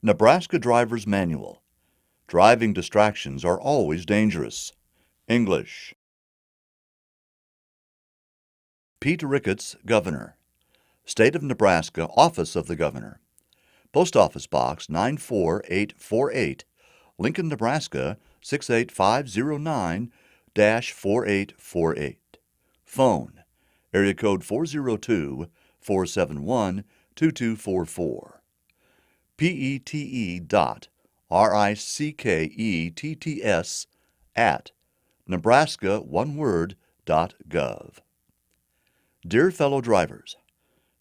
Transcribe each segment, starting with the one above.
Nebraska Driver's Manual. Driving distractions are always dangerous. English. Pete Ricketts, Governor. State of Nebraska, Office of the Governor. Post Office Box 94848, Lincoln, Nebraska 68509-4848. Phone, area code 402-471-2244. pete.ricketts at nebraska.gov. Dear fellow drivers,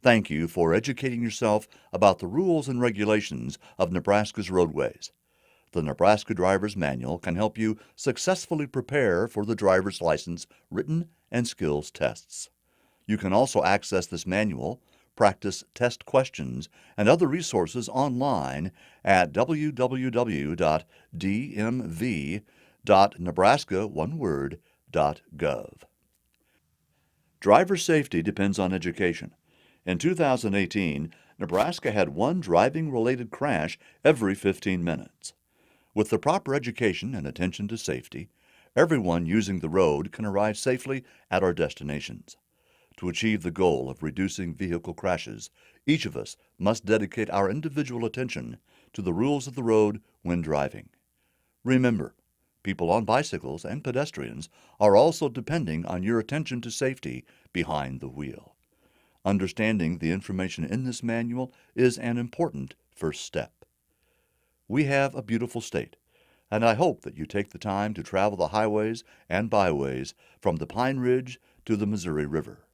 thank you for educating yourself about the rules and regulations of Nebraska's roadways. The Nebraska Driver's Manual can help you successfully prepare for the driver's license written and skills tests. You can also access this manual, practice test questions, and other resources online at www.dmv.nebraska.gov. Driver safety depends on education. In 2018, Nebraska had one driving-related crash every 15 minutes. With the proper education and attention to safety, everyone using the road can arrive safely at our destinations. To achieve the goal of reducing vehicle crashes, each of us must dedicate our individual attention to the rules of the road when driving. Remember, people on bicycles and pedestrians are also depending on your attention to safety behind the wheel. Understanding the information in this manual is an important first step. We have a beautiful state, and I hope that you take the time to travel the highways and byways from the Pine Ridge to the Missouri River.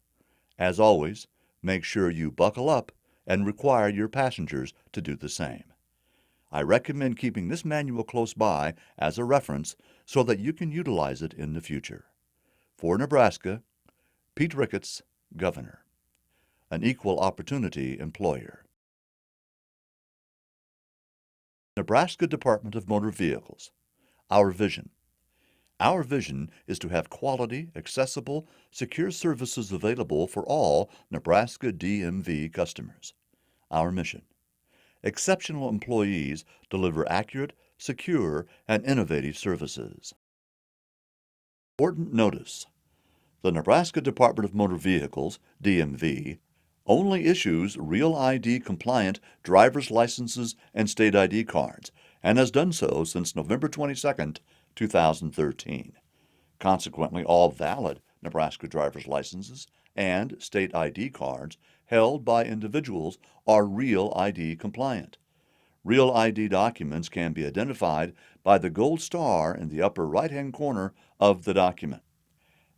As always, make sure you buckle up and require your passengers to do the same. I recommend keeping this manual close by as a reference so that you can utilize it in the future. For Nebraska, Pete Ricketts, Governor. An equal opportunity employer. Nebraska Department of Motor Vehicles. Our vision. Our vision is to have quality, accessible, secure services available for all Nebraska DMV customers. Our mission. Exceptional employees deliver accurate, secure, and innovative services. Important notice. The Nebraska Department of Motor Vehicles, DMV, only issues Real ID compliant driver's licenses and state ID cards, and has done so since November 22, 2013. Consequently, all valid Nebraska driver's licenses and state ID cards held by individuals are Real ID compliant. Real ID documents can be identified by the gold star in the upper right-hand corner of the document.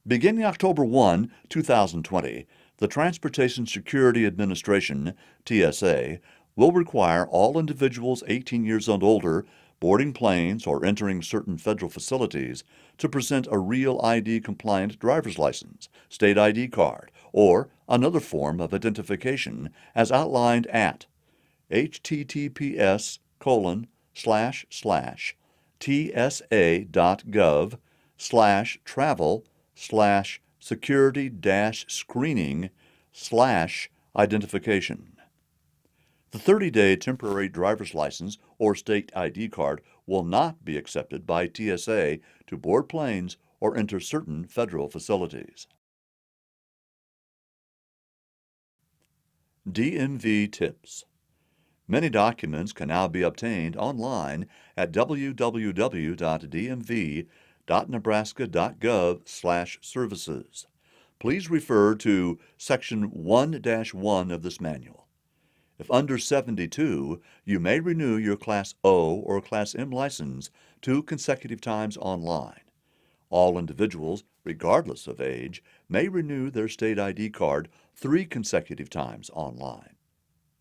Beginning October 1, 2020, the Transportation Security Administration, TSA, will require all individuals 18 years and older boarding planes or entering certain federal facilities to present a Real ID compliant driver's license, state ID card, or another form of identification as outlined at https://tsa.gov/travel/security-screening/identification. The 30-day temporary driver's license or state ID card will not be accepted by TSA to board planes or enter certain federal facilities. DMV tips. Many documents can now be obtained online at www.dmv.nebraska.gov/services. Please refer to Section 1-1 of this manual. If under 72, you may renew your Class O or Class M license 2 consecutive times online. All individuals, regardless of age, may renew their state ID card 3 consecutive times online.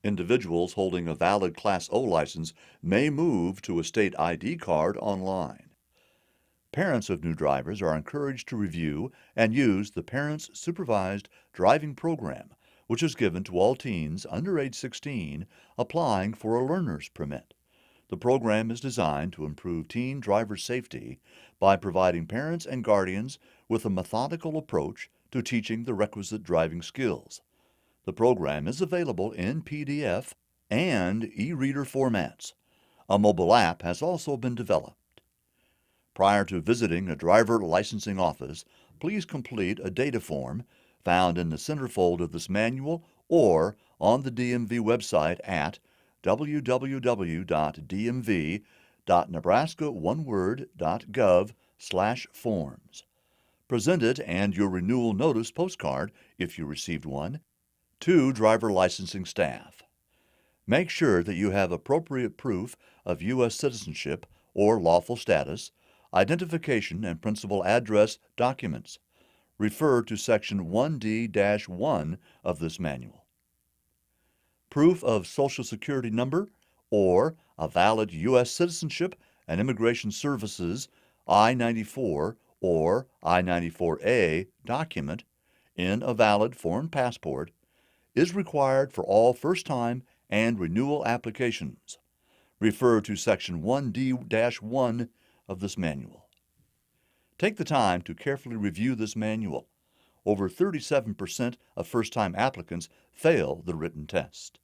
Individuals holding a valid Class O license may move to a state ID card online. Parents of new drivers are encouraged to review and use the Parents Supervised Driving Program, which is given to all teens under age 16 applying for a learner's permit. The program is designed to improve teen driver safety by providing parents and guardians with a methodical approach to teaching the requisite driving skills. The program is available in PDF and e-reader formats. A mobile app has also been developed. Prior to visiting a driver licensing office, please complete a data form found in the centerfold of this manual or on the DMV website at www.dmv.nebraska.gov/forms. Present it and your renewal notice postcard, if you received one, to driver licensing staff. Make sure that you have appropriate proof of U.S. citizenship or lawful status, identification and principal address documents. Refer to Section 1D-1 of this manual. Proof of Social Security number or a valid U.S. Citizenship and Immigration Services I-94 or I-94A document in a valid foreign passport is required for all first-time and renewal applications. Refer to Section 1D-1 of this manual. Take the time to carefully review this manual. Over 37% of first-time applicants fail the written test.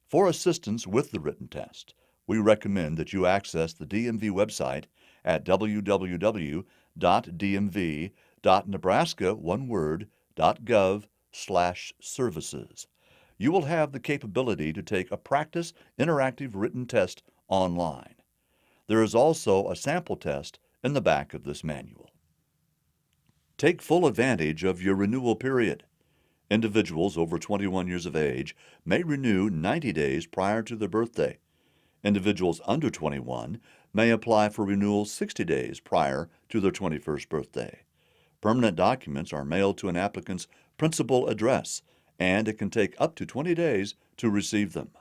For assistance with the written test, we recommend that you access the DMV website at www.dmv.nebraska.gov/services. You will have the capability to take a practice interactive written test online. There is also a sample test in the back of this manual. Take full advantage of your renewal period. Individuals over 21 years of age may renew 90 days prior to their birthday. Individuals under 21 may apply for renewal 60 days prior to their 21st birthday. Permanent documents are mailed to an applicant's principal address, and it can take up to 20 days to receive them.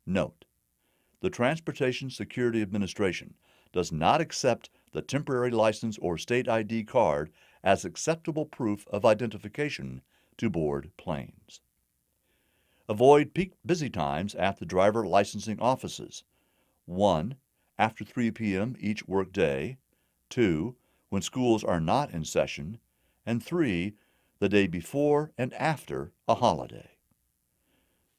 Note: the Transportation Security Administration does not accept the temporary license or state ID card as acceptable proof of identification to board planes. Avoid peak busy times at the driver licensing offices. 1. After 3 p.m. each workday. 2. When schools are not in session. And 3. The day before and after a holiday.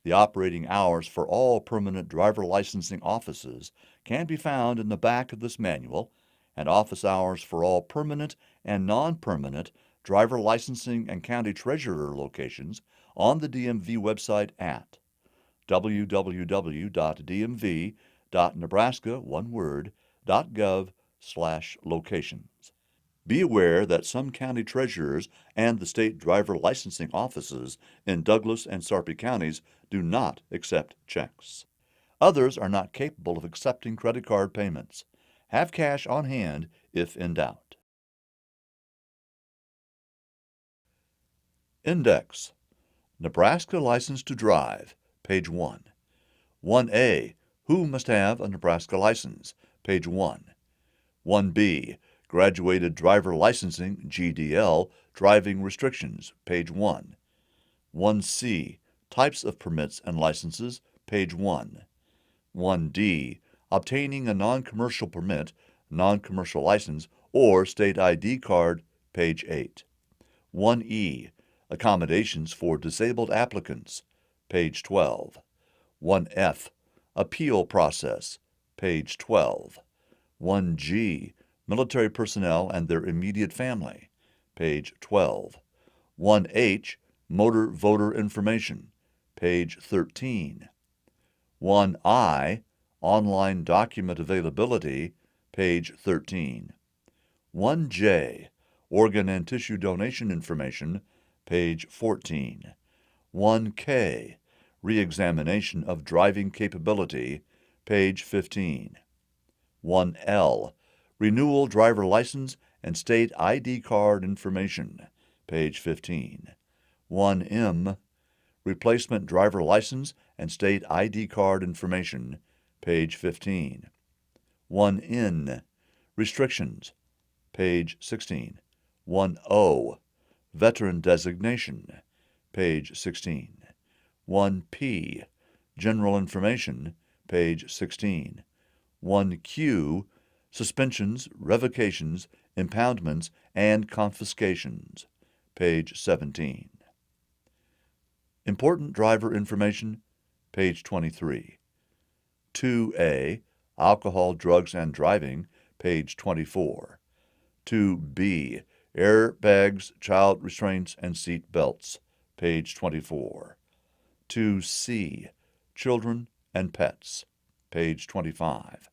The operating hours for all permanent driver licensing offices can be found in the back of this manual, and office hours for all permanent and non-permanent driver licensing and county treasurer locations on the DMV website at www.dmv.nebraska.gov/locations. Be aware that some county treasurers and the state driver licensing offices in Douglas and Sarpy counties do not accept checks. Others are not capable of accepting credit card payments. Have cash on hand if in doubt. Index: Nebraska License to Drive, page 1. 1A. Who must have a Nebraska license? Page 1. 1B. Graduated Driver Licensing, Gdl Driving Restrictions, page 1. 1C. Types of Permits and Licenses, page 1. 1D. Obtaining a non-commercial permit, non-commercial license, or state ID card, page 8. 1E. Accommodations for disabled applicants, page 12. 1F. Appeal process, page 12. 1G. Military personnel and their immediate family, page 12. 1H. Motor voter information, page 13. 1I. Online document availability, page 13. 1J. Organ and tissue donation information, page 14. 1K. Reexamination of driving capability, page 15. 1L. Renewal driver license and state ID card information, page 15. 1M. Replacement driver license and state ID card information, page 15. 1N. Restrictions, page 16. 1O. Veteran designation, page 16. 1P. General information, page 16. 1Q. Suspensions, revocations, impoundments, and confiscations, page 17. Important driver information, page 23. 2A, Alcohol, Drugs, and Driving, page 24. 2B, Airbags, Child Restraints, and Seat Belts, page 24. 2C, Children and Pets, page 25.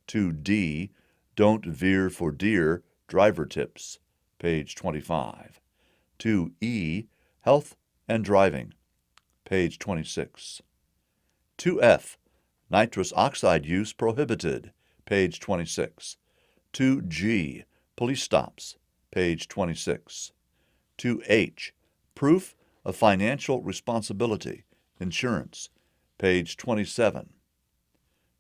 2D, Don't Veer for Deer, Driver Tips, page 25. 2E, Health and Driving, page 26. 2F, Nitrous Oxide Use Prohibited, page 26. 2G, Police Stops, page 26. 2H, Proof of Financial Responsibility, Insurance, page 27.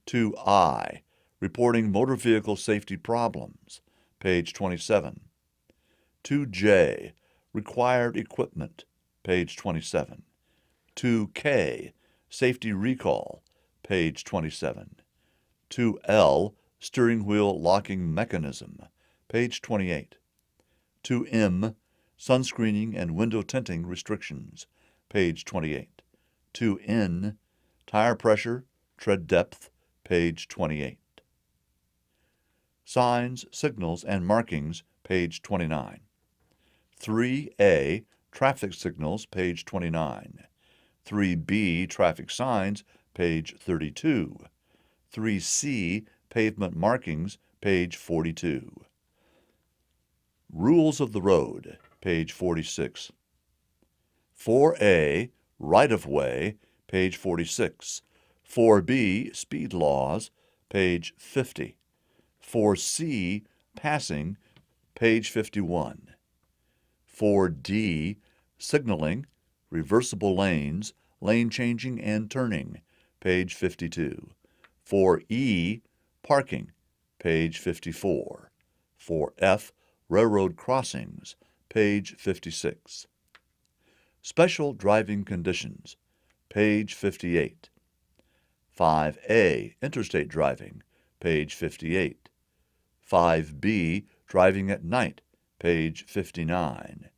2I, Reporting Motor Vehicle Safety Problems, page 27. 2J, Required Equipment, page 27. 2K, Safety Recall, page 27. 2L, Steering Wheel Locking Mechanism, page 28. 2M, Sunscreening and Window Tinting Restrictions, page 28. 2N, Tire Pressure, Tread Depth, page 28. Signs, Signals, and Markings, page 29. 3A, Traffic Signals, page 29. 3B, Traffic Signs, page 32. 3C, Pavement Markings, page 42. Rules of the Road, page 46. 4A, Right-of-Way, page 46. 4B, Speed Laws, page 50. 4C, Passing, page 51. 4D, Signaling, Reversible Lanes, Lane Changing and Turning, page 52. 4E, Parking, page 54. 4F, Railroad Crossings, page 56. Special Driving Conditions, page 58. 5A, Interstate Driving, page 58. 5B, Driving at Night, page 59.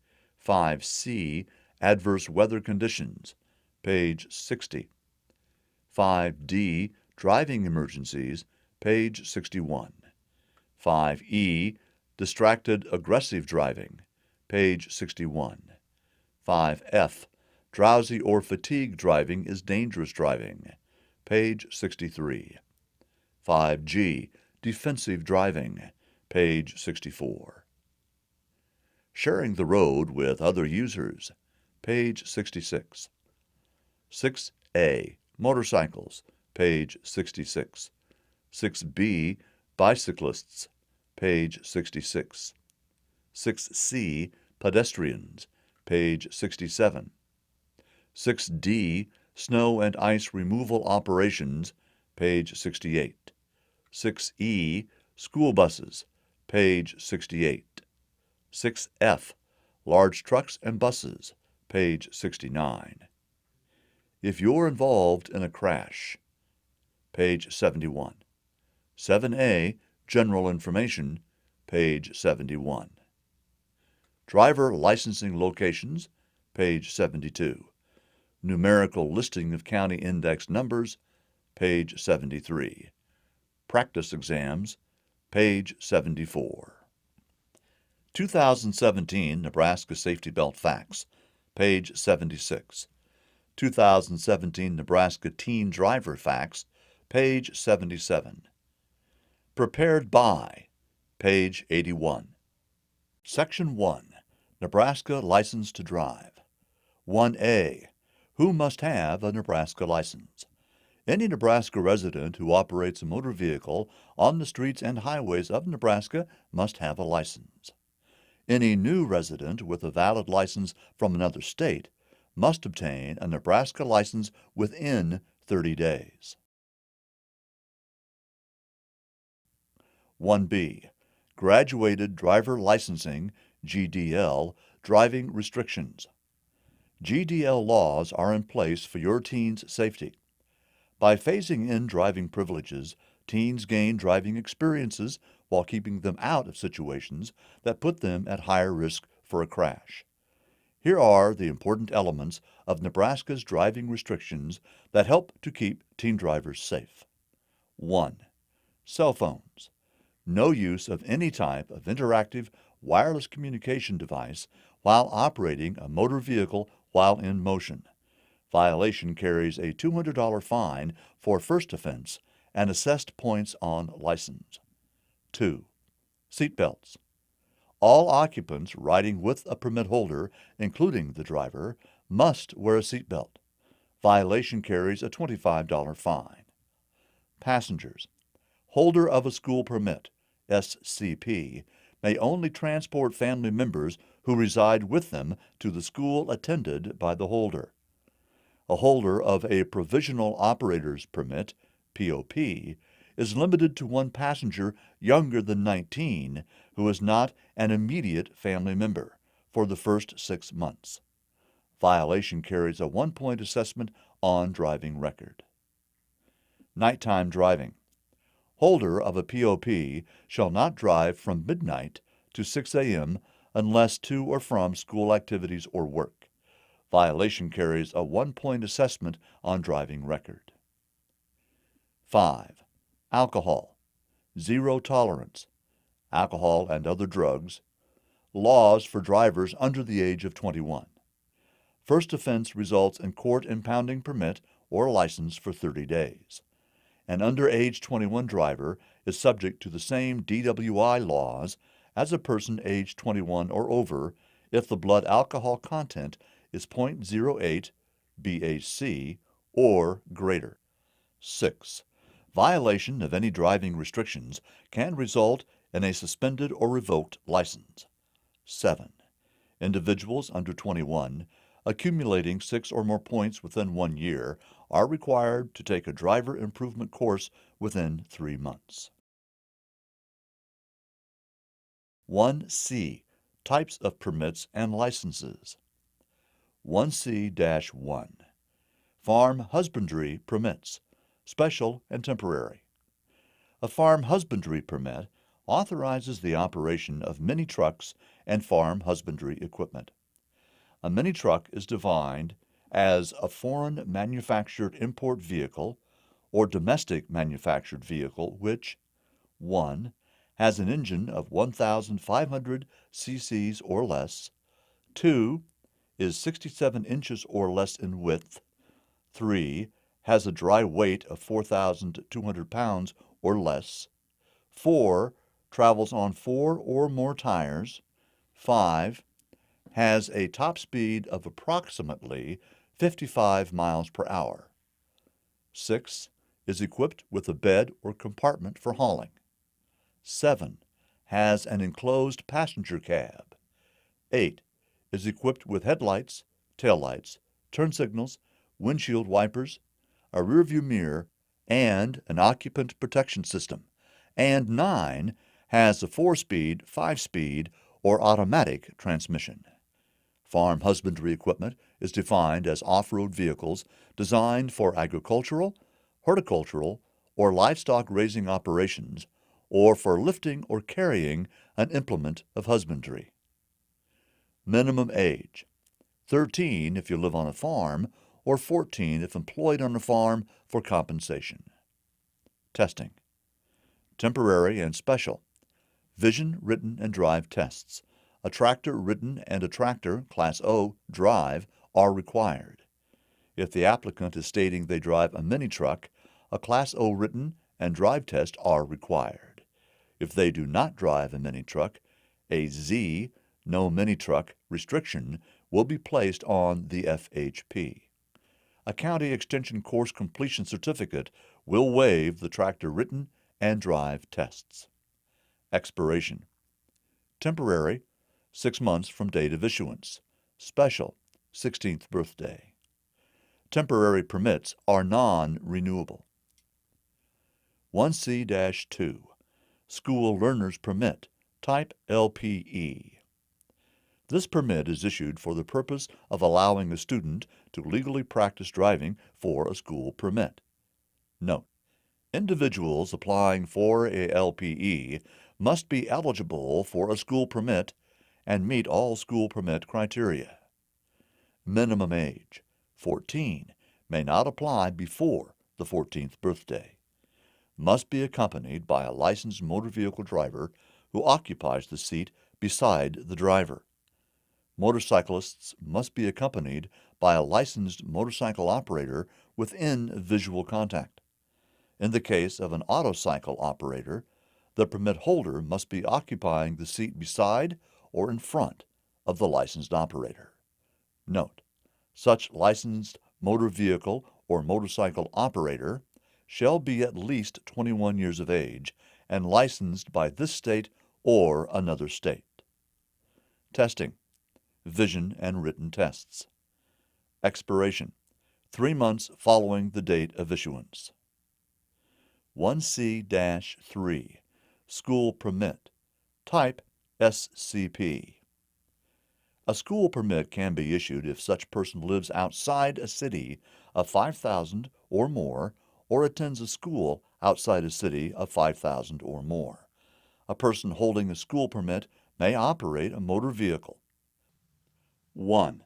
5C, Adverse Weather Conditions, page 60. 5D, Driving Emergencies, page 61. 5E, Distracted Aggressive Driving, page 61. 5F, Drowsy or Fatigued Driving is Dangerous Driving, page 63. 5G, Defensive Driving, page 64. Sharing the road with other users, page 66. 6A, Motorcycles, page 66. 6B, Bicyclists, page 66. 6C, Pedestrians, page 67. 6D, Snow and Ice Removal Operations, page 68. 6E, School Buses, page 68. 6F, Large Trucks and Buses, page 69. If you're involved in a crash, page 71. 7A, General Information, page 71. Driver Licensing Locations, page 72. Numerical Listing of County Index Numbers, page 73. Practice Exams, page 74. 2017 Nebraska Safety Belt Facts, page 76. 2017 Nebraska Teen Driver Facts, page 77. Prepared by, page 81. Section 1. Nebraska License to Drive. 1A. Who must have a Nebraska license? Any Nebraska resident who operates a motor vehicle on the streets and highways of Nebraska must have a license. Any new resident with a valid license from another state must obtain a Nebraska license within 30 days. 1B. Graduated Driver Licensing, GDL, Driving Restrictions. GDL laws are in place for your teen's safety. By phasing in driving privileges, teens gain driving experiences while keeping them out of situations that put them at higher risk for a crash. Here are the important elements of Nebraska's driving restrictions that help to keep teen drivers safe. 1. Cell phones. No use of any type of interactive wireless communication device while operating a motor vehicle while in motion. Violation carries a $200 fine for first offense and assessed points on license. 2. Seatbelts. All occupants riding with a permit holder, including the driver, must wear a seatbelt. Violation carries a $25 fine. Passengers. Holder of a school permit, SCP, may only transport family members who reside with them to the school attended by the holder. A holder of a provisional operator's permit, POP, is limited to one passenger younger than 19 who is not an immediate family member for the first 6 months. Violation carries a 1-point assessment on driving record. Nighttime driving. Holder of a POP shall not drive from midnight to 6 a.m. unless to or from school activities or work. Violation carries a 1-point assessment on driving record. 5. Alcohol. Zero tolerance. Alcohol and other drugs. Laws for drivers under the age of 21. First offense results in court impounding permit or license for 30 days. An under-age 21 driver is subject to the same DWI laws as a person aged 21 or over if the blood alcohol content is 0.08 BAC or greater. 6. Violation of any driving restrictions can result in a suspended or revoked license. 7. Individuals under 21 accumulating 6 or more points within 1 year are required to take a driver improvement course within 3 months. 1C. Types of permits and licenses. 1C-1. Farm husbandry permits, special and temporary. A farm husbandry permit authorizes the operation of mini trucks and farm husbandry equipment. A mini truck is defined as a foreign manufactured import vehicle or domestic manufactured vehicle which 1. Has an engine of 1,500 cc's or less, 2. Is 67 inches or less in width, 3. Has a dry weight of 4,200 pounds or less, 4. Travels on 4 or more tires, 5. Has a top speed of approximately 55 miles per hour, 6. Is equipped with a bed or compartment for hauling, 7. Has an enclosed passenger cab, 8. Is equipped with headlights, taillights, turn signals, windshield wipers, a rearview mirror, and an occupant protection system, and 9. Has a 4-speed, 5-speed, or automatic transmission. Farm husbandry equipment is defined as off-road vehicles designed for agricultural, horticultural, or livestock raising operations, or for lifting or carrying an implement of husbandry. Minimum age: 13 if you live on a farm, or 14 if employed on a farm for compensation. Testing. Temporary and special. Vision, written, and drive tests. A tractor written and a tractor, Class O, drive are required. If the applicant is stating they drive a mini truck, a Class O written and drive test are required. If they do not drive a mini truck, a Z, no mini truck, restriction will be placed on the FHP. A county extension course completion certificate will waive the tractor written and drive tests. Expiration. Temporary, 6 months from date of issuance. Special, 16th birthday. Temporary permits are non-renewable. 1C-2. School Learner's Permit, Type LPE. This permit is issued for the purpose of allowing a student to legally practice driving for a school permit. Note: individuals applying for a LPE must be eligible for a school permit and meet all school permit criteria. Minimum age: 14, may not apply before the 14th birthday. must be accompanied by a licensed motor vehicle driver who occupies the seat beside the driver. Motorcyclists must be accompanied by a licensed motorcycle operator within visual contact. In the case of an autocycle operator, the permit holder must be occupying the seat beside or in front of the licensed operator. Note: such licensed motor vehicle or motorcycle operator shall be at least 21 years of age and licensed by this state or another state. Testing: vision and written tests. Expiration: 3 months following the date of issuance. 1C-3 School Permit. Type SCP. A school permit can be issued if such person lives outside a city of 5,000 or more or attends a school outside a city of 5,000 or more. A person holding a school permit may operate a motor vehicle. 1.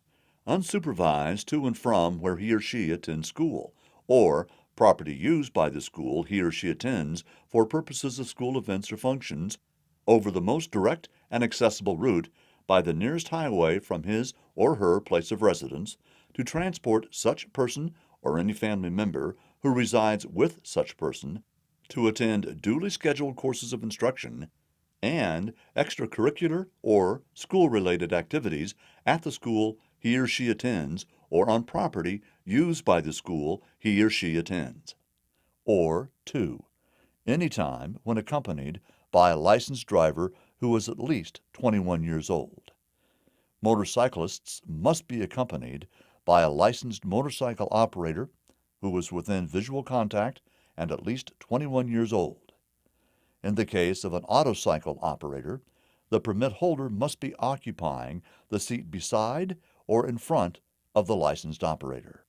Unsupervised to and from where he or she attends school, or property used by the school he or she attends for purposes of school events or functions, over the most direct and accessible route by the nearest highway from his or her place of residence to transport such person or any family member who resides with such person to attend duly scheduled courses of instruction and extracurricular or school-related activities at the school he or she attends or on property used by the school he or she attends. Or 2. Any time when accompanied by a licensed driver who is at least 21 years old. Motorcyclists must be accompanied by a licensed motorcycle operator who is within visual contact and at least 21 years old. In the case of an autocycle operator, the permit holder must be occupying the seat beside or in front of the licensed operator.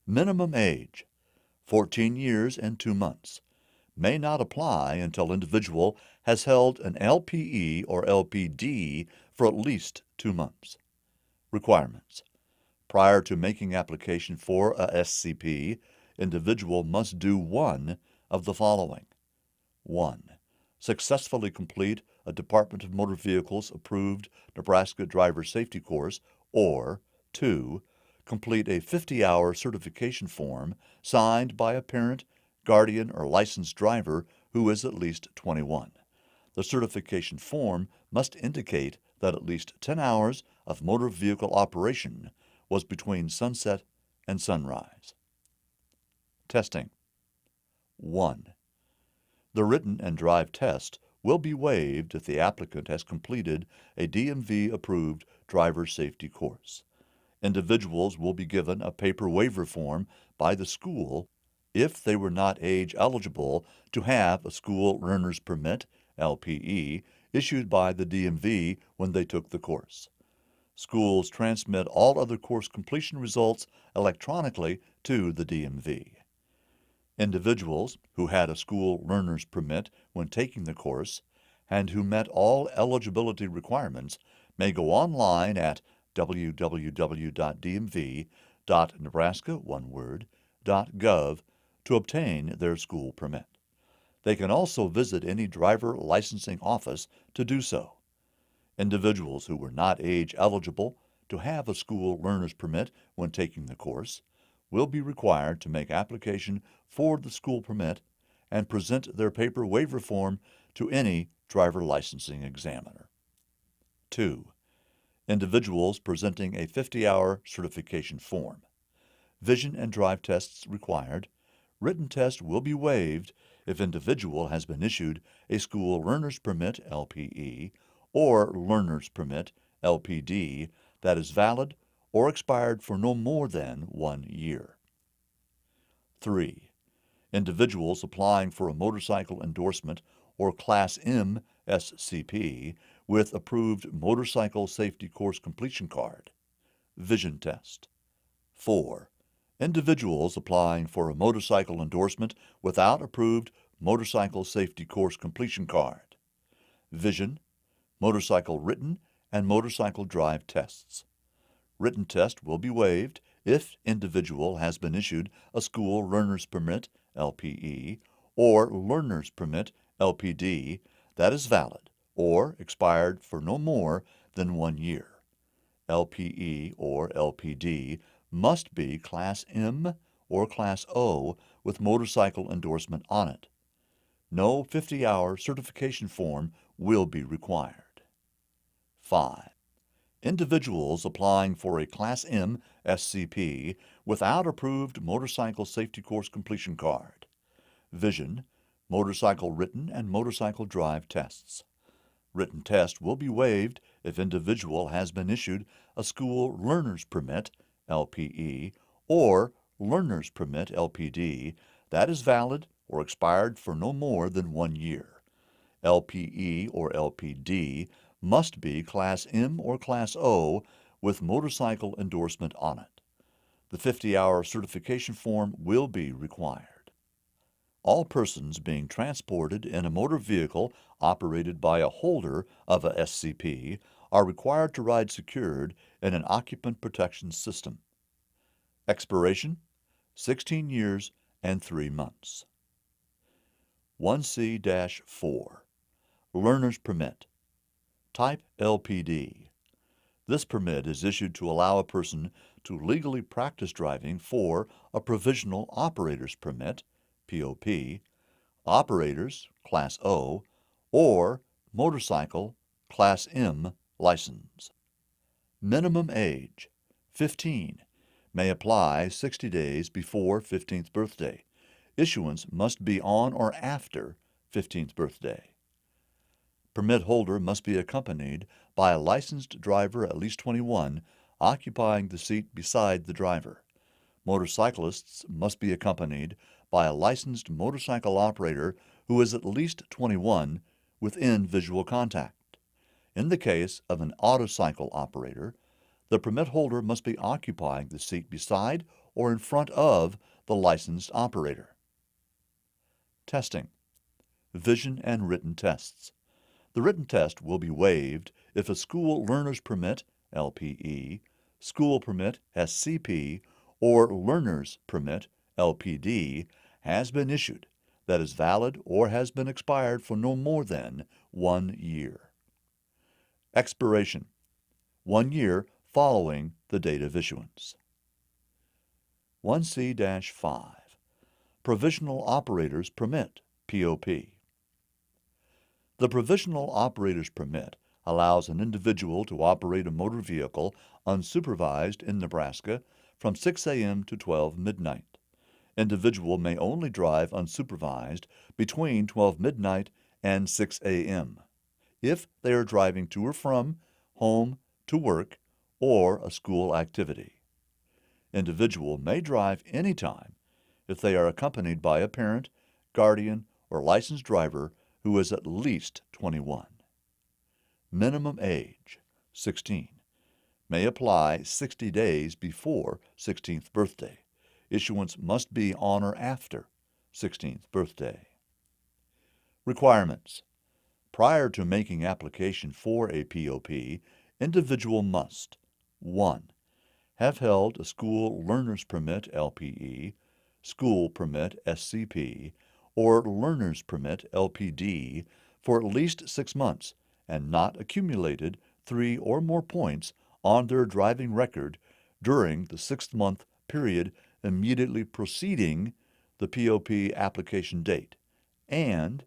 Minimum age, 14 years and 2 months, may not apply until individual has held an LPE or LPD for at least 2 months. Requirements: prior to making application for a SCP, individual must do one of the following. 1. Successfully complete a Department of Motor Vehicles approved Nebraska driver safety course, or 2. Complete a 50-hour certification form signed by a parent, guardian, or licensed driver who is at least 21. The certification form must indicate that at least 10 hours of motor vehicle operation was between sunset and sunrise. Testing. 1. The written and drive test will be waived if the applicant has completed a DMV-approved driver safety course. Individuals will be given a paper waiver form by the school if they were not age eligible to have a school learner's permit, LPE, issued by the DMV when they took the course. Schools transmit all other course completion results electronically to the DMV. Individuals who had a school learner's permit when taking the course and who met all eligibility requirements may go online at www.dmv.nebraska.gov to obtain their school permit. They can also visit any driver licensing office to do so. Individuals who were not age eligible to have a school learner's permit when taking the course will be required to make application for the school permit and present their paper waiver form to any driver licensing examiner. 2. Individuals presenting a 50-hour certification form. Vision and drive tests required. Written test will be waived if individual has been issued a school learner's permit, LPE, or learner's permit, LPD, that is valid or expired for no more than 1 year. 3. Individuals applying for a motorcycle endorsement or Class M SCP with approved motorcycle safety course completion card. Vision test. 4. Individuals applying for a motorcycle endorsement without approved motorcycle safety course completion card. Vision, motorcycle written, and motorcycle drive tests. Written test will be waived if individual has been issued a school learner's permit, LPE, or learner's permit LPD that is valid or expired for no more than 1 year. LPE or LPD must be Class M or Class O with motorcycle endorsement on it. No 50-hour certification form will be required. 5. Individuals applying for a Class M SCP without approved motorcycle safety course completion card. Vision, motorcycle written and motorcycle drive tests. Written test will be waived if individual has been issued a school learner's permit LPE or learner's permit LPD that is valid or expired for no more than 1 year. LPE or LPD must be Class M or Class O with motorcycle endorsement on it. The 50-hour certification form will be required. All persons being transported in a motor vehicle operated by a holder of a SCP are required to ride secured in an occupant protection system. Expiration: 16 years and 3 months. 1C-4 Learner's Permit Type LPD. This permit is issued to allow a person to legally practice driving for a Provisional Operator's Permit POP, Operators Class O, or Motorcycle Class M license. Minimum age 15. May apply 60 days before 15th birthday. Issuance must be on or after 15th birthday. Permit holder must be accompanied by a licensed driver at least 21, occupying the seat beside the driver. Motorcyclists must be accompanied by a licensed motorcycle operator who is at least 21 within visual contact. In the case of an autocycle operator, the permit holder must be occupying the seat beside or in front of the licensed operator. Testing. Vision and written tests. The written test will be waived if a school learner's permit LPE, school permit SCP, or learner's permit LPD has been issued that is valid or has been expired for no more than 1 year. Expiration: 1 year following the date of issuance. 1C-5 Provisional Operator's Permit POP. The Provisional Operator's Permit allows an individual to operate a motor vehicle unsupervised in Nebraska from 6 a.m. to 12 midnight. Individual may only drive unsupervised between 12 midnight and 6 a.m. if they are driving to or from home to work or a school activity. Individual may drive anytime if they are accompanied by a parent, guardian, or licensed driver who is at least 21. Minimum age 16. May apply 60 days before 16th birthday. Issuance must be on or after 16th birthday. Requirements. Prior to making application for a POP, individual must 1. Have held a school learner's permit LPE, school permit SCP, or learner's permit LPD for at least 6 months and not accumulated 3 or more points on their driving record during the 6-month period immediately preceding the POP application date, and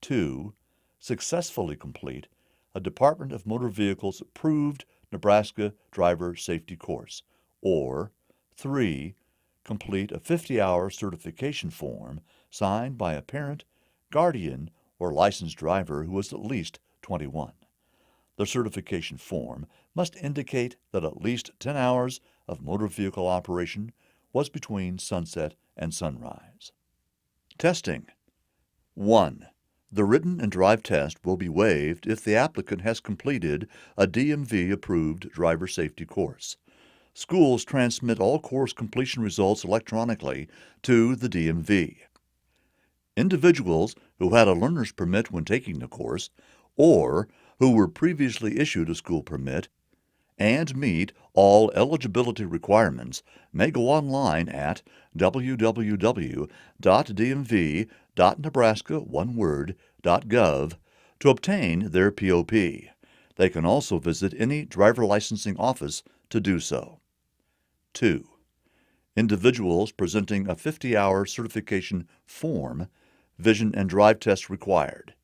2. Successfully complete a Department of Motor Vehicles approved Nebraska driver safety course, or 3. Complete a 50-hour certification form signed by a parent, guardian, or licensed driver who is at least 21. The certification form must indicate that at least 10 hours of motor vehicle operation was between sunset and sunrise. Testing. 1. The written and drive test will be waived if the applicant has completed a DMV-approved driver safety course. Schools transmit all course completion results electronically to the DMV. Individuals who had a learner's permit when taking the course, or who were previously issued a school permit and meet all eligibility requirements may go online at www.dmv.gov www.nebraska, one word, .gov to obtain their POP. They can also visit any driver licensing office to do so. 2. Individuals presenting a 50-hour certification form, vision and drive test required.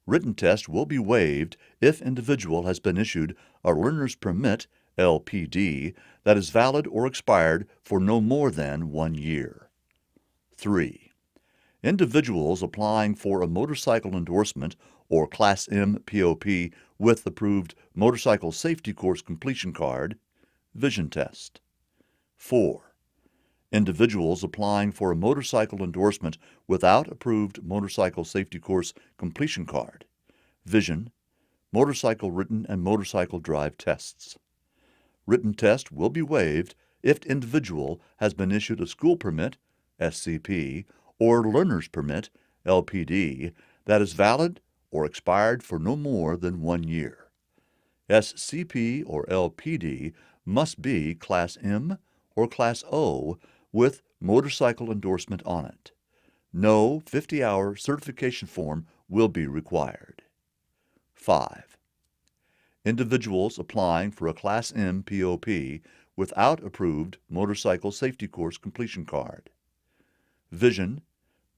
Written test will be waived if individual has been issued a learner's permit, LPD, that is valid or expired for no more than 1 year. 3. Individuals applying for a motorcycle endorsement or Class M POP with approved motorcycle safety course completion card, vision test. 4. Individuals applying for a motorcycle endorsement without approved motorcycle safety course completion card, vision, motorcycle written and motorcycle drive tests. Written test will be waived if individual has been issued a school permit, SCP, or learner's permit, LPD, that is valid or expired for no more than 1 year. SCP or LPD must be Class M or Class O with motorcycle endorsement on it. No 50-hour certification form will be required. 5. Individuals applying for a Class M POP without approved motorcycle safety course completion card. Vision,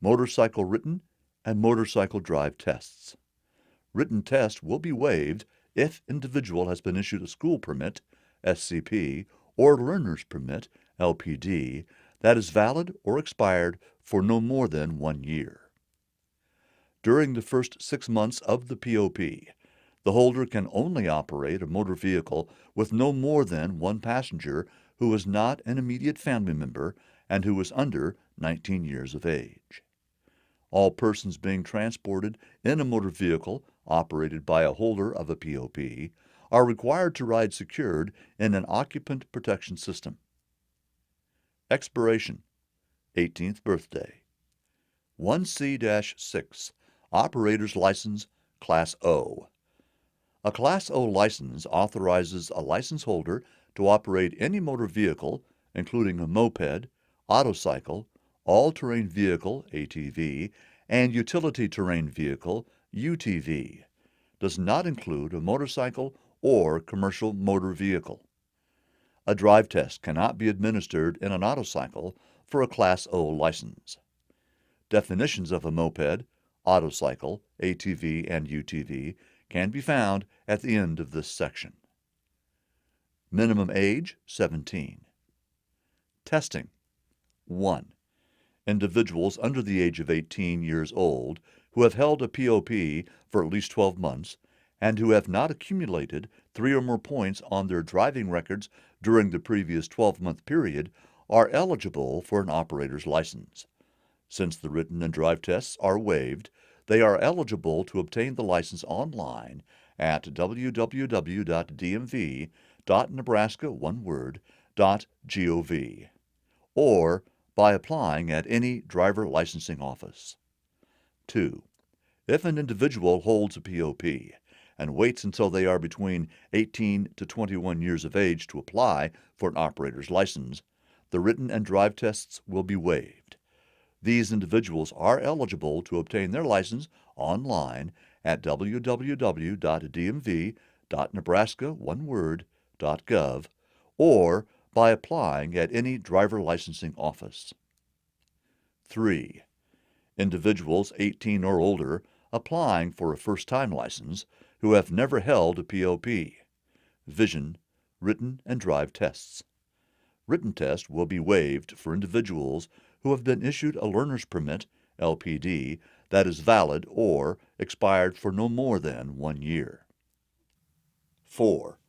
motorcycle written, and motorcycle drive tests. Written test will be waived if individual has been issued a school permit, SCP, or learner's permit, LPD, that is valid or expired for no more than 1 year. During the first 6 months of the POP, the holder can only operate a motor vehicle with no more than one passenger who is not an immediate family member and who is under 19 years of age. All persons being transported in a motor vehicle operated by a holder of a POP are required to ride secured in an occupant protection system. Expiration: 18th birthday. 1C-6 Operator's License, Class O. A Class O license authorizes a license holder to operate any motor vehicle, including a moped, autocycle, all-terrain vehicle, ATV, and utility terrain vehicle, UTV. Does not include a motorcycle or commercial motor vehicle. A drive test cannot be administered in an autocycle for a Class O license. Definitions of a moped, autocycle, ATV, and UTV can be found at the end of this section. Minimum age, 17. Testing. 1. Individuals under the age of 18 years old who have held a POP for at least 12 months and who have not accumulated 3 or more points on their driving records during the previous 12-month period are eligible for an operator's license. Since the written and drive tests are waived, they are eligible to obtain the license online at www.dmv.nebraska.gov or by applying at any driver licensing office. 2. If an individual holds a POP and waits until they are between 18 to 21 years of age to apply for an operator's license, the written and drive tests will be waived. These individuals are eligible to obtain their license online at www.dmv.nebraska.gov or by applying at any driver licensing office. 3. Individuals 18 or older applying for a first-time license who have never held a POP. Vision, written, and drive tests. Written test will be waived for individuals who have been issued a learner's permit, LPD, that is valid or expired for no more than 1 year. 4.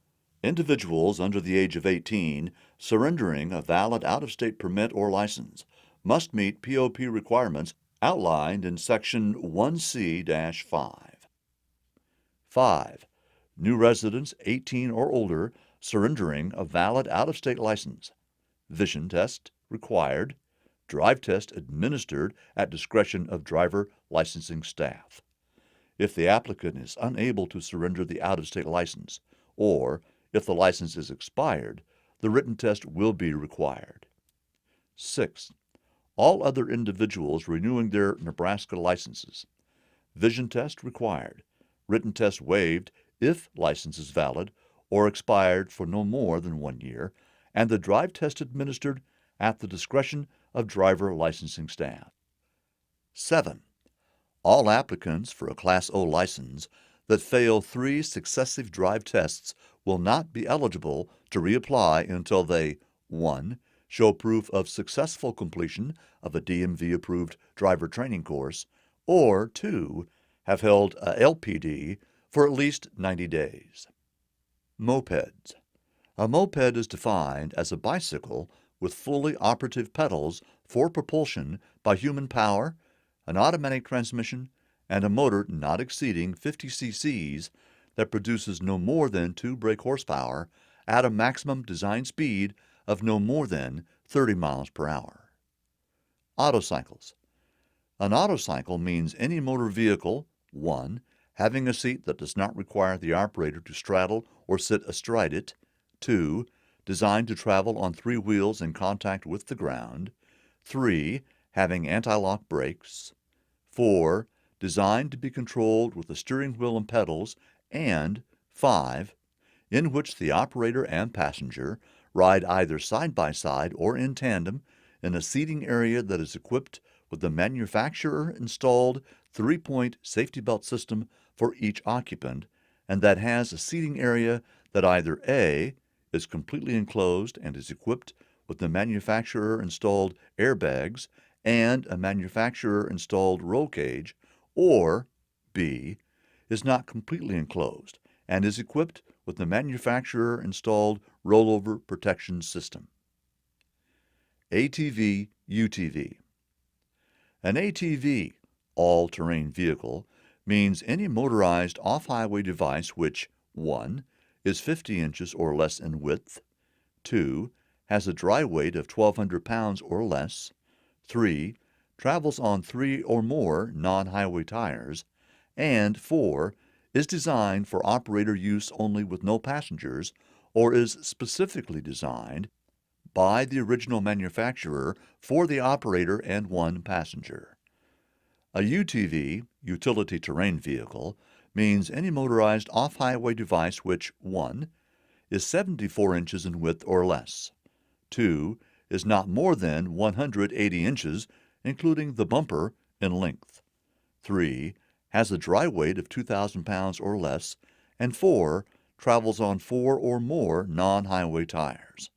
Individuals under the age of 18 surrendering a valid out-of-state permit or license must meet POP requirements outlined in Section 1C-5. 5. New residents 18 or older surrendering a valid out-of-state license. Vision test required. Drive test administered at discretion of driver licensing staff. If the applicant is unable to surrender the out-of-state license, or if the license is expired, the written test will be required. 6. all other individuals renewing their Nebraska licenses. Vision test required. Written test waived if license is valid or expired for no more than 1 year, and the drive test administered at the discretion of driver licensing staff. 7. All applicants for a Class O license that fail 3 successive drive tests will not be eligible to reapply until they 1. Show proof of successful completion of a DMV-approved driver training course, or 2. Have held a LPD for at least 90 days. Mopeds. A moped is defined as a bicycle with fully operative pedals for propulsion by human power, an automatic transmission, and a motor not exceeding 50 cc's that produces no more than 2 brake horsepower at a maximum design speed of no more than 30 miles per hour. Autocycles. An autocycle means any motor vehicle, 1. Having a seat that does not require the operator to straddle or sit astride it, 2. Designed to travel on 3 wheels in contact with the ground, 3. Having anti-lock brakes, 4. Designed to be controlled with the steering wheel and pedals, and 5. In which the operator and passenger ride either side by side or in tandem in a seating area that is equipped with the manufacturer-installed 3-point safety belt system for each occupant, and that has a seating area that either A. is completely enclosed and is equipped with the manufacturer-installed airbags and a manufacturer-installed roll cage, or B. is not completely enclosed and is equipped with the manufacturer-installed rollover protection system. ATV, UTV. An ATV, all-terrain vehicle, means any motorized off-highway device which 1. is 50 inches or less in width, 2. has a dry weight of 1,200 pounds or less, 3. travels on 3 or more non-highway tires, and 4. is designed for operator use only with no passengers, or is specifically designed by the original manufacturer for the operator and 1 passenger. A UTV, utility terrain vehicle, means any motorized off-highway device which 1. is 74 inches in width or less, 2. is not more than 180 inches, including the bumper, in length, 3. has a dry weight of 2,000 pounds or less, and 4. travels on 4 or more non-highway tires.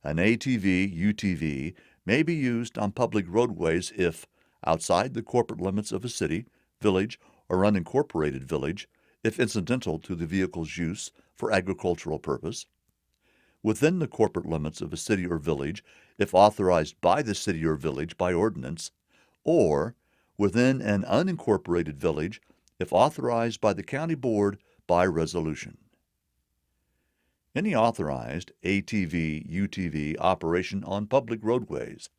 An ATV, UTV may be used on public roadways if outside the corporate limits of a city, village, or unincorporated village, if incidental to the vehicle's use for agricultural purpose, within the corporate limits of a city or village, if authorized by the city or village by ordinance, or within an unincorporated village, if authorized by the county board by resolution. Any authorized ATV, UTV operation on public roadways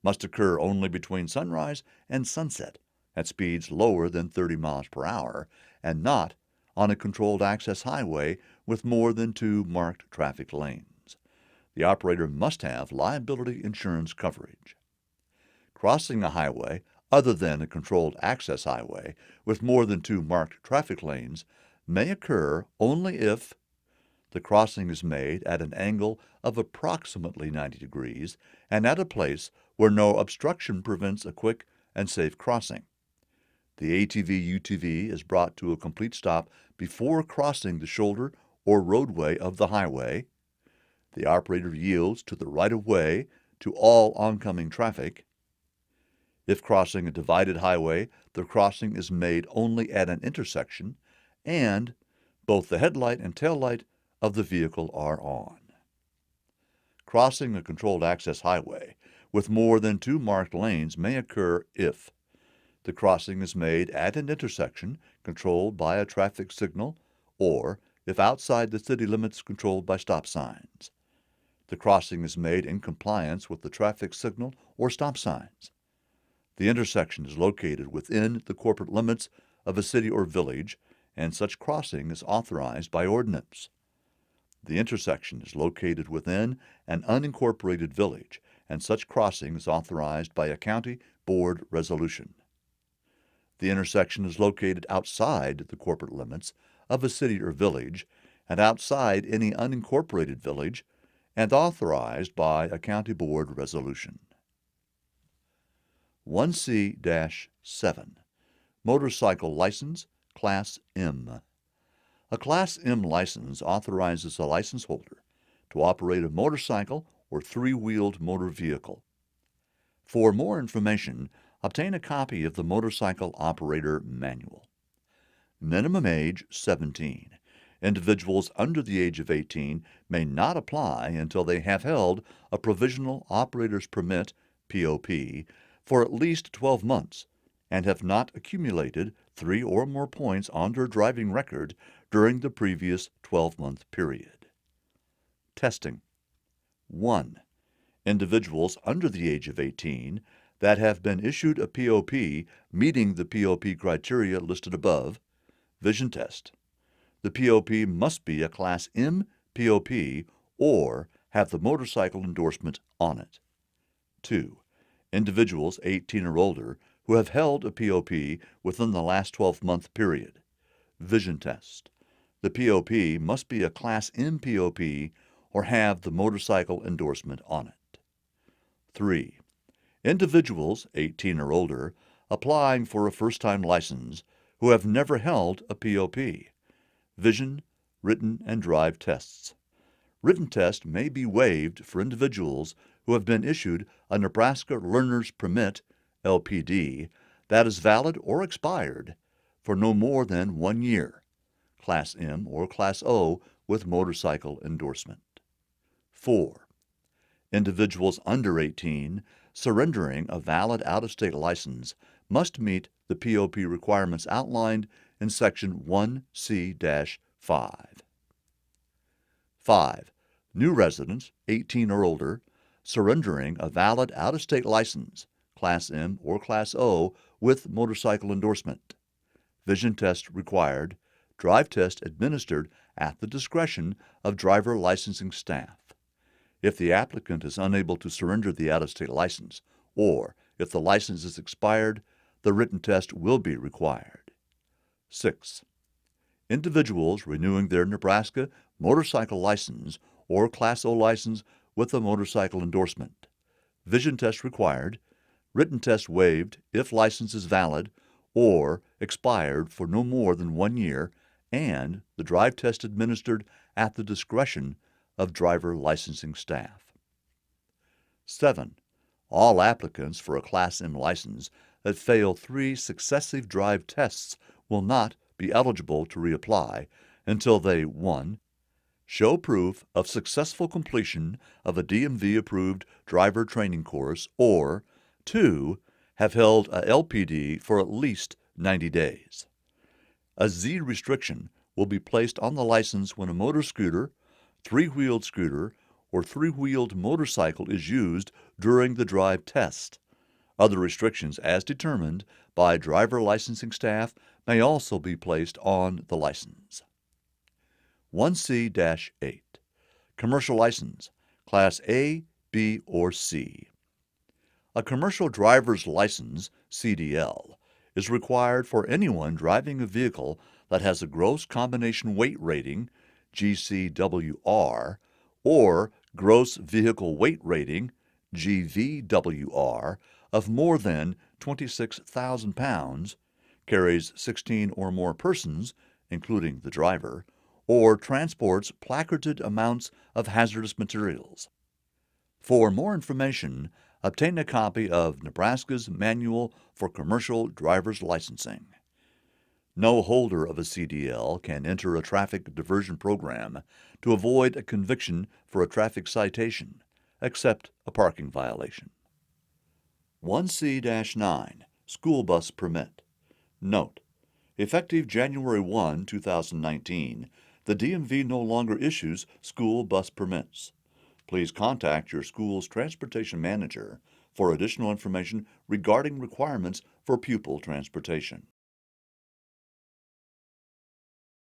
must occur only between sunrise and sunset at speeds lower than 30 miles per hour and not on a controlled access highway with more than 2 marked traffic lanes. The operator must have liability insurance coverage. Crossing a highway other than a controlled access highway with more than 2 marked traffic lanes may occur only if the crossing is made at an angle of approximately 90 degrees and at a place where no obstruction prevents a quick and safe crossing. The ATV-UTV is brought to a complete stop before crossing the shoulder or roadway of the highway. The operator yields to the right-of-way to all oncoming traffic. If crossing a divided highway, the crossing is made only at an intersection, and both the headlight and tail light of the vehicle are on. Crossing a controlled access highway with more than 2 marked lanes may occur if the crossing is made at an intersection controlled by a traffic signal, or if outside the city limits controlled by stop signs. The crossing is made in compliance with the traffic signal or stop signs. The intersection is located within the corporate limits of a city or village, and such crossing is authorized by ordinance. The intersection is located within an unincorporated village, and such crossing is authorized by a county board resolution. The intersection is located outside the corporate limits of a city or village and outside any unincorporated village and authorized by a county board resolution. 1C-7 Motorcycle License, Class M. A Class M license authorizes a license holder to operate a motorcycle or three-wheeled motor vehicle. For more information, obtain a copy of the Motorcycle Operator Manual. Minimum age 17. Individuals under the age of 18 may not apply until they have held a Provisional Operator's Permit, POP, for at least 12 months and have not accumulated 3 or more points on their driving record during the previous 12-month period. Testing. 1. Individuals under the age of 18 that have been issued a POP meeting the POP criteria listed above. Vision test. The POP must be a Class M POP or have the motorcycle endorsement on it. 2. Individuals 18 or older who have held a POP within the last 12-month period. Vision test. The POP must be a Class M POP or have the motorcycle endorsement on it. 3. Individuals 18 or older applying for a first-time license who have never held a POP. Vision, written, and drive tests. Written test may be waived for individuals who have been issued a Nebraska Learner's Permit, LPD, that is valid or expired for no more than 1 year, Class M or Class O with motorcycle endorsement. 4. Individuals under 18 surrendering a valid out-of-state license must meet the POP requirements outlined in Section 1C-5. 5. New residents, 18 or older, surrendering a valid out-of-state license, Class M or Class O, with motorcycle endorsement. Vision test required, drive test administered at the discretion of driver licensing staff. If the applicant is unable to surrender the out-of-state license, or if the license is expired, the written test will be required. 6. Individuals renewing their Nebraska motorcycle license or Class O license with a motorcycle endorsement. Vision test required, written test waived if license is valid or expired for no more than 1 year, and the drive test administered at the discretion of driver licensing staff. 7. All applicants for a Class M license that fail 3 successive drive tests will not be eligible to reapply until they 1. Show proof of successful completion of a DMV-approved driver training course, or 2. Have held a LPD for at least 90 days. A Z restriction will be placed on the license when a motor scooter, three-wheeled scooter, or three-wheeled motorcycle is used during the drive test. Other restrictions as determined by driver licensing staff may also be placed on the license. 1C-8 Commercial License, Class A, B, or C. A commercial driver's license, CDL, is required for anyone driving a vehicle that has a gross combination weight rating, GCWR, or gross vehicle weight rating, GVWR, of more than 26,000 pounds, carries 16 or more persons, including the driver, or transports placarded amounts of hazardous materials. For more information, obtain a copy of Nebraska's Manual for Commercial Driver's Licensing. No holder of a CDL can enter a traffic diversion program to avoid a conviction for a traffic citation, except a parking violation. 1C-9 School Bus Permit. Note: effective January 1, 2019, the DMV no longer issues school bus permits. Please contact your school's transportation manager for additional information regarding requirements for pupil transportation.